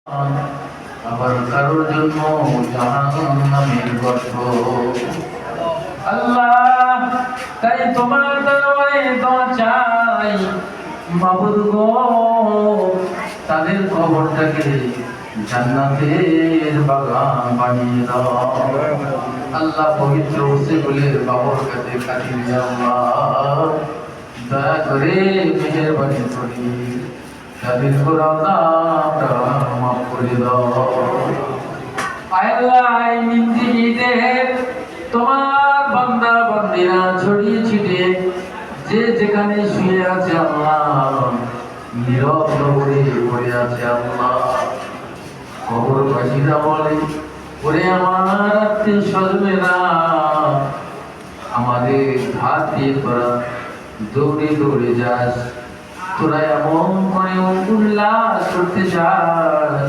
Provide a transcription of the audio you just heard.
আবার কারোর জন্য জাহান্নামের গর্ত। আল্লাহ, তাই তোমার দরবারে দোয়া চাই, মাবুদ গো, তাদের কবরটাকে জান্নাতের বাগান বানিয়ে দাও। আল্লাহ, পবিত্র ওসিগুলের বাবর কাছে কাটিয়ে আল্লাহ, দয়া করে মেহেরবানি করে তাদের গুনাহটা মাফ করে দাও। আল্লাহ, এই জিন্দেগিতে তোমার বান্দা বান্দিরা ছড়িয়ে ছিটিয়ে যে যেখানে শুয়ে আছে আল্লাহ, নীরব নগরে পড়ে আছে আল্লাহ, কবরবাসীরা বলে, ওরে আমার আত্মীয় স্বজনেরা, আমাদের হাত দিয়ে তোরা দৌড়ে দৌড়ে যাস, তোরা এমন করে উল্লাস করতে চাস